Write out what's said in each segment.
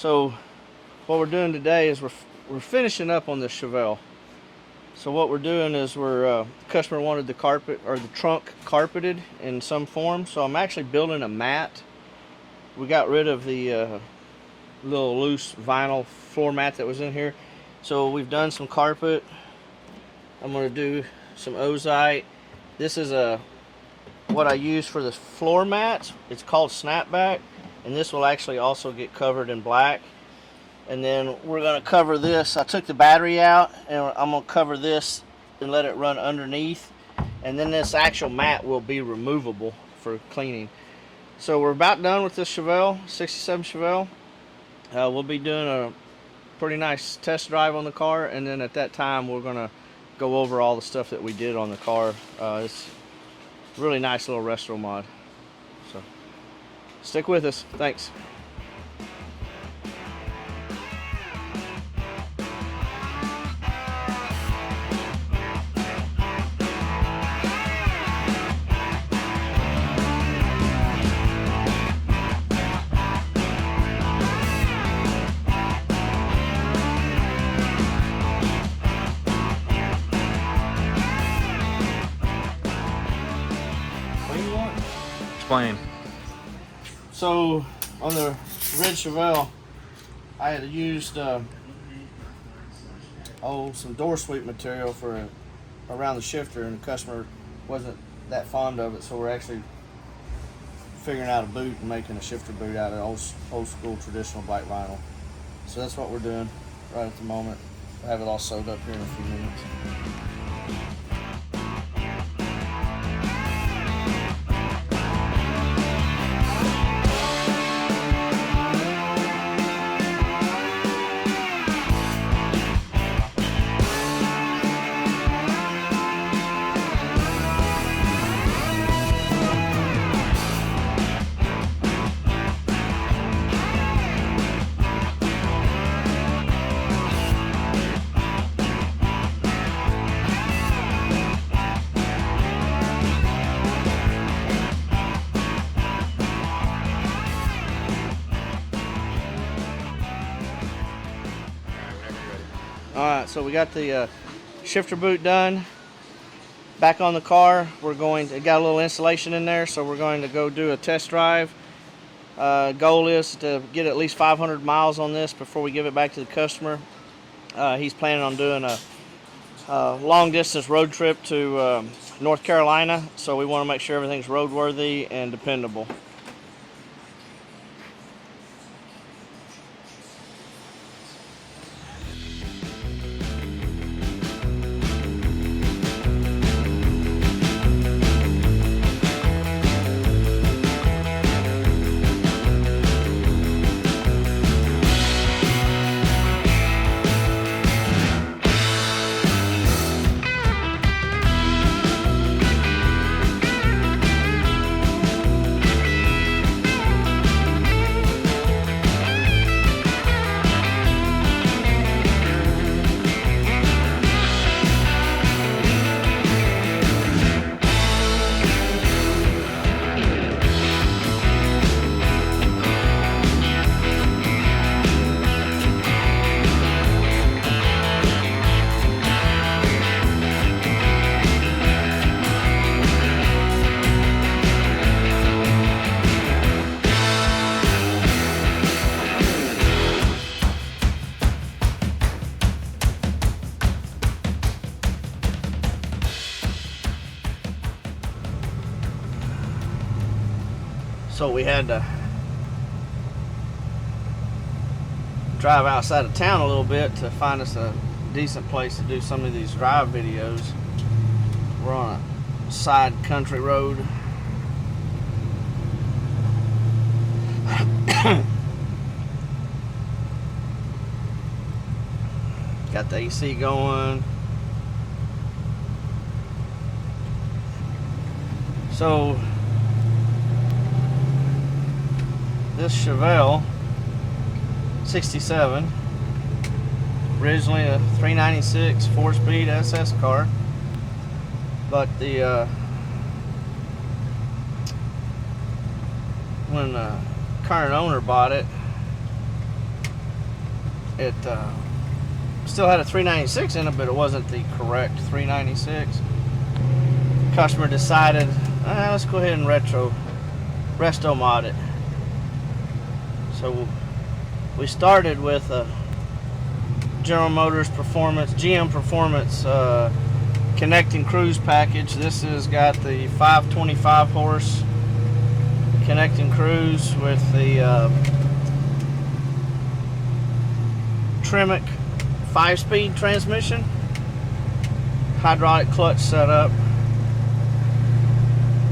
So what we're doing today is we're finishing up on this Chevelle. So what we're doing is the customer wanted the carpet or the trunk carpeted in some form. So I'm actually building a mat. We got rid of the little loose vinyl floor mat that was in here. So we've done some carpet. I'm going to do some ozite. This is what I use for the floor mats. It's called snapback, and this will actually also get covered in black. And then we're going to cover this. I took the battery out, and I'm going to cover this and let it run underneath. And then this actual mat will be removable for cleaning. So we're about done with this Chevelle, 67 Chevelle. We'll be doing a pretty nice test drive on the car, and then at that time we're going to go over all the stuff that we did on the car. It's a really nice little retro mod. So stick with us. Thanks. Explain. So on the red Chevelle, I had used some door sweep material for around the shifter, and the customer wasn't that fond of it, so we're actually figuring out a boot and making a shifter boot out of old school traditional black vinyl. So that's what we're doing right at the moment. I'll have it all sewed up here in a few minutes. Alright, so we got the shifter boot done. Back on the car, it got a little insulation in there, so we're going to go do a test drive. Goal is to get at least 500 miles on this before we give it back to the customer. He's planning on doing a long distance road trip to North Carolina, so we want to make sure everything's roadworthy and dependable. So we had to drive outside of town a little bit to find us a decent place to do some of these drive videos. We're on a side country road. Got the AC going. So this Chevelle 67, originally a 396 4-speed SS car, but the when the current owner bought it, It still had a 396 in it, but it wasn't the correct 396. Customer decided, let's go ahead and resto mod it. So we started with a General Motors Performance, GM Performance connecting cruise package. This has got the 525 horse connecting cruise with the Tremec 5-speed transmission, hydraulic clutch setup.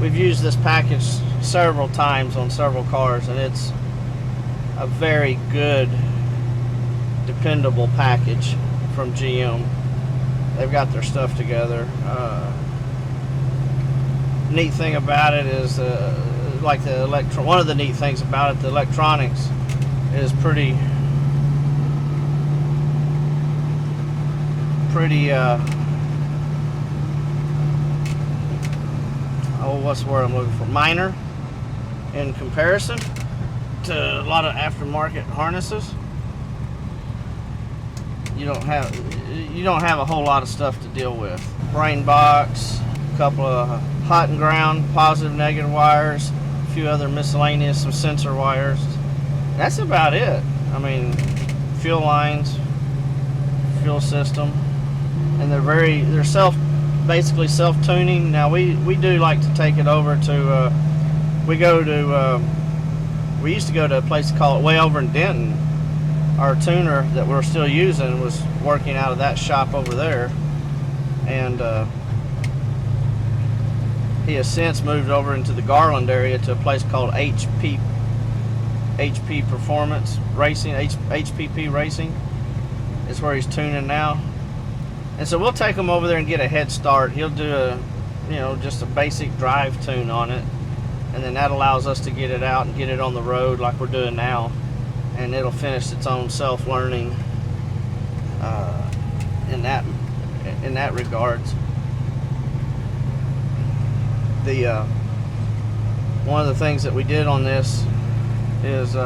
We've used this package several times on several cars, and it's a very good, dependable package from GM. They've got their stuff together. Neat thing about it is, like one of the neat things about it, the electronics is pretty what's the word I'm looking for? Minor in comparison to a lot of aftermarket harnesses. You don't have a whole lot of stuff to deal with. Brain box, a couple of hot and ground, positive, negative wires, a few other miscellaneous, some sensor wires. That's about it. I mean, fuel lines, fuel system, and they're basically self-tuning. Now we do like to take it over to we used to go to a place called way over in Denton. Our tuner that we're still using was working out of that shop over there, and he has since moved over into the Garland area to a place called HP Performance Racing, HPP Racing is where he's tuning now. And so we'll take him over there and get a head start. He'll do just a basic drive tune on it, and then that allows us to get it out and get it on the road like we're doing now, and it'll finish its own self-learning in that regards. One of the things that we did on this is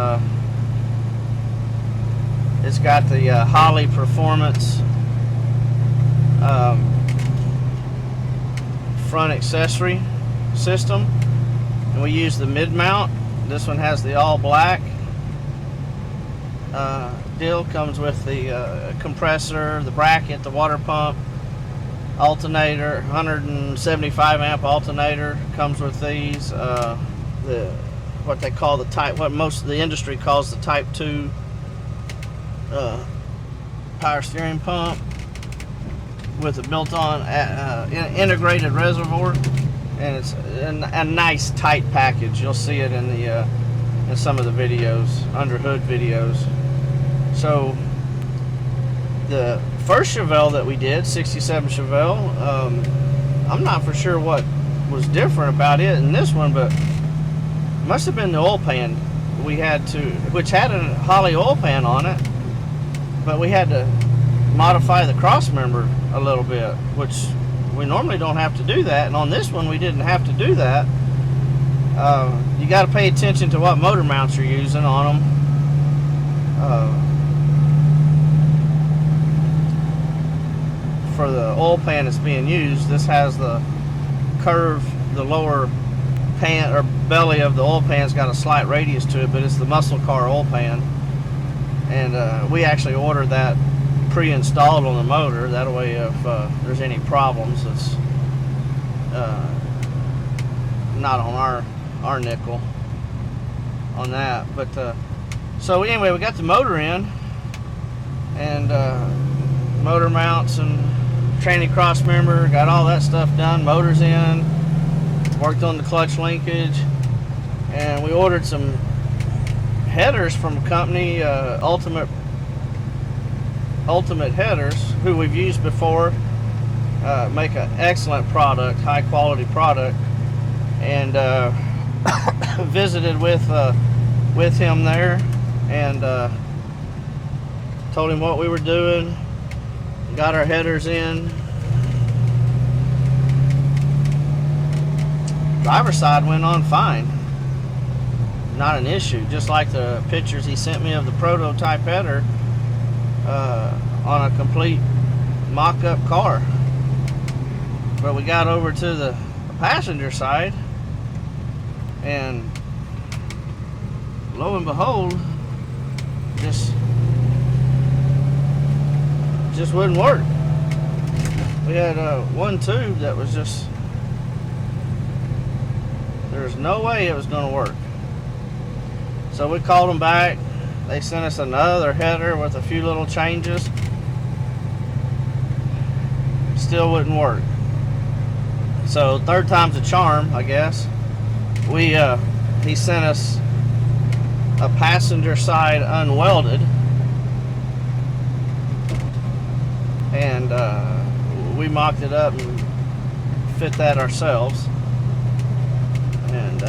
it's got the Holley Performance front accessory system, and we use the mid mount. This one has the all black deal. Comes with the compressor, the bracket, the water pump, alternator, 175 amp alternator comes with these. What they call what most of the industry calls the Type 2 power steering pump, with a built-on integrated reservoir, and it's a nice tight package. You'll see it in some of the videos, under hood videos. So the first Chevelle that we did, 67 Chevelle, I'm not for sure what was different about it in this one, but it must have been the oil pan we had which had a Holley oil pan on it, but we had to modify the cross member a little bit, which we normally don't have to do that, and on this one we didn't have to do that. You got to pay attention to what motor mounts you're using on them. For the oil pan that's being used, this has the curve, the lower pan or belly of the oil pan's got a slight radius to it, but it's the muscle car oil pan, and we actually ordered that pre-installed on the motor. That way, if there's any problems, it's not on our nickel on that. But so anyway, we got the motor in, and motor mounts and tranny cross member, got all that stuff done. Motor's in, worked on the clutch linkage, and we ordered some headers from a company, Ultimate Headers, who we've used before. Make an excellent product, high quality product, and visited with him there, and told him what we were doing, got our headers in. Driver's side went on fine, not an issue, just like the pictures he sent me of the prototype header. on a complete mock-up car. But we got over to the passenger side, and lo and behold, just wouldn't work. We had one tube that was just, there's no way it was going to work. So we called them back. They sent us another header with a few little changes. Still wouldn't work. So third time's a charm, I guess. He sent us a passenger side unwelded, and we mocked it up and fit that ourselves, and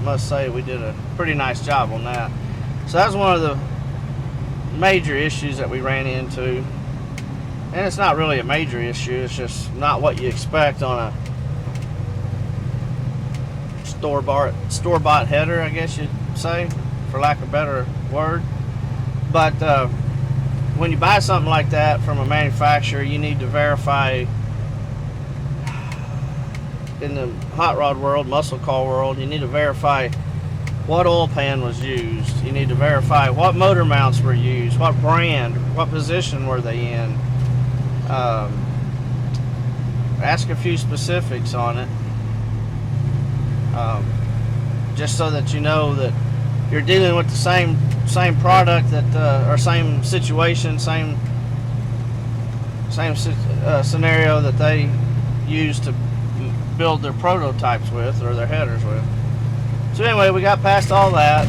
must say we did a pretty nice job on that. So that's one of the major issues that we ran into, and it's not really a major issue, it's just not what you expect on a store-bought header, I guess you'd say, for lack of a better word. But when you buy something like that from a manufacturer, you need to verify, in the hot rod world, muscle car world, you need to verify what oil pan was used. You need to verify what motor mounts were used, what brand, what position were they in. Ask a few specifics on it, just so that you know that you're dealing with the same product, that or same situation, same scenario that they use to build their prototypes with, or their headers with. So anyway, we got past all that.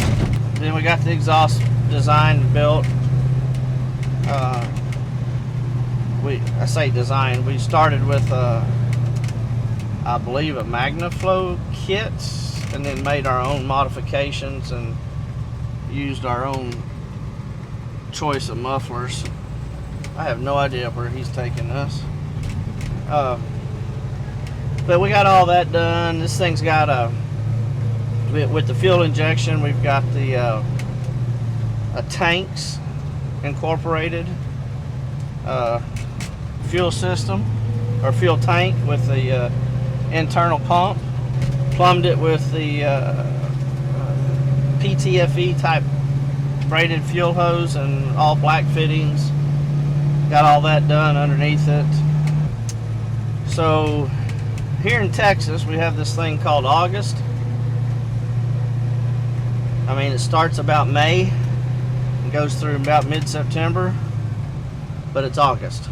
Then we got the exhaust designed, built. I say design. We started with I believe a MagnaFlow kit, and then made our own modifications and used our own choice of mufflers. I have no idea where he's taking us. But we got all that done. This thing's got with the fuel injection, we've got the a tanks incorporated fuel system, or fuel tank with the internal pump. Plumbed it with the PTFE type braided fuel hose and all black fittings. Got all that done underneath it. So here in Texas, we have this thing called August. I mean, it starts about May and goes through about mid-September, but it's August.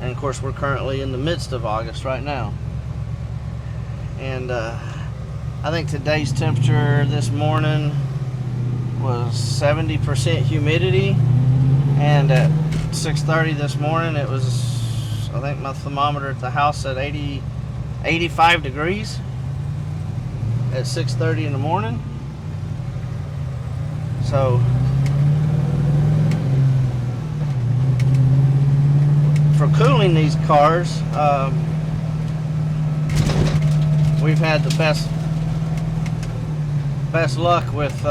And of course, we're currently in the midst of August right now. And I think today's temperature this morning was 70% humidity, and at 6:30 this morning it was, I think my thermometer at the house said 85 degrees at 6:30 in the morning. So for cooling these cars, we've had the best luck with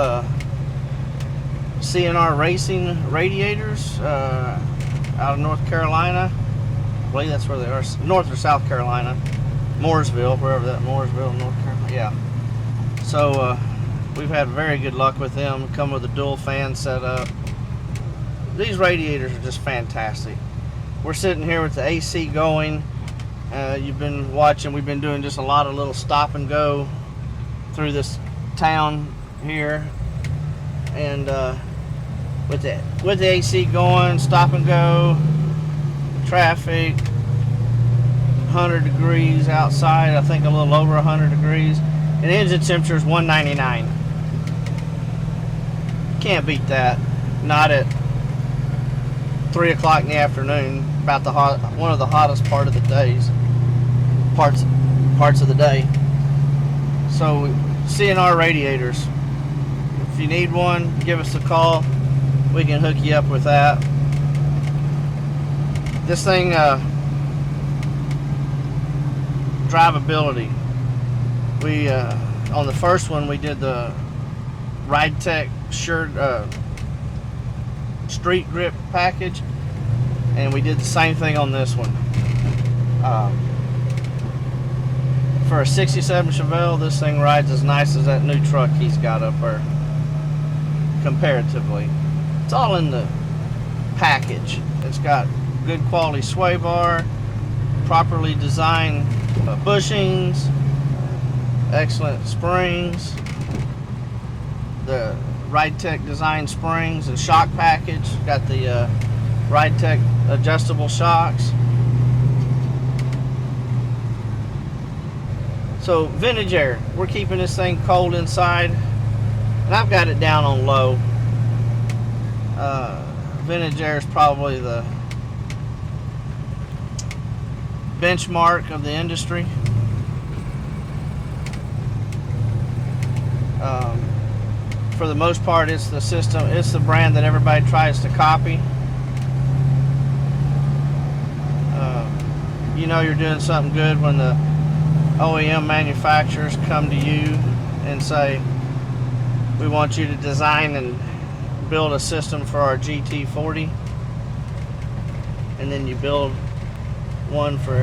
CNR Racing radiators out of North Carolina. I believe that's where they are, North or South Carolina, Mooresville, wherever that, Mooresville, North Carolina, yeah. So we've had very good luck with them. Come with a dual fan setup. These radiators are just fantastic. We're sitting here with the AC going. You've been watching, we've been doing just a lot of little stop and go through this town here, and with the AC going, stop and go, traffic, 100 degrees outside, I think a little over 100 degrees, and the engine temperature is 199. Can't beat that, not at 3 o'clock in the afternoon, about one of the hottest parts of the day. So CNR radiators, if you need one, give us a call. We can hook you up with that. This thing, drivability. We on the first one we did the Ride Tech shirt street grip package, and we did the same thing on this one. For a 67 Chevelle, this thing rides as nice as that new truck he's got up there, comparatively. It's all in the package. It's got good quality sway bar, properly designed bushings, excellent springs, the Ride-Tech design springs and shock package. Got the Ride-Tech adjustable shocks. So vintage air, we're keeping this thing cold inside, and I've got it down on low. Vintage air is probably the benchmark of the industry. For the most part, it's the system, it's the brand that everybody tries to copy. You know you're doing something good when the OEM manufacturers come to you and say, we want you to design and build a system for our GT40, and then you build one for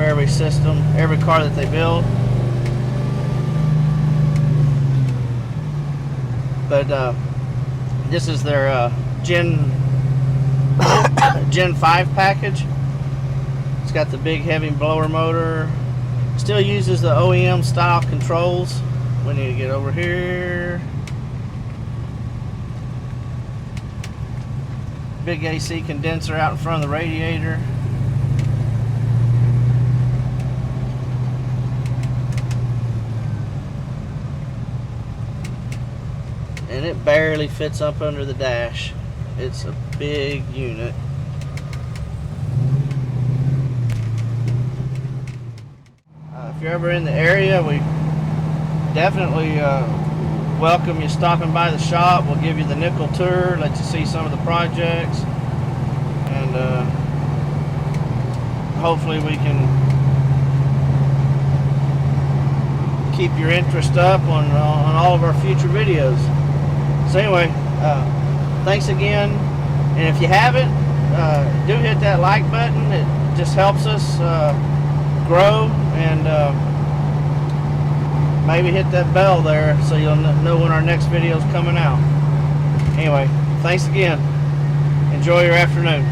every system, every car that they build. But this is their Gen 5 package. It's got the big heavy blower motor. Still uses the OEM style controls. We need to get over here. Big AC condenser out in front of the radiator. And it barely fits up under the dash. It's a big unit. If you're ever in the area, we definitely welcome you stopping by the shop. We'll give you the nickel tour, let you see some of the projects, and hopefully we can keep your interest up on all of our future videos. So anyway, thanks again, and if you haven't, do hit that like button. It just helps us grow, and maybe hit that bell there so you'll know when our next video is coming out. Anyway, thanks again. Enjoy your afternoon.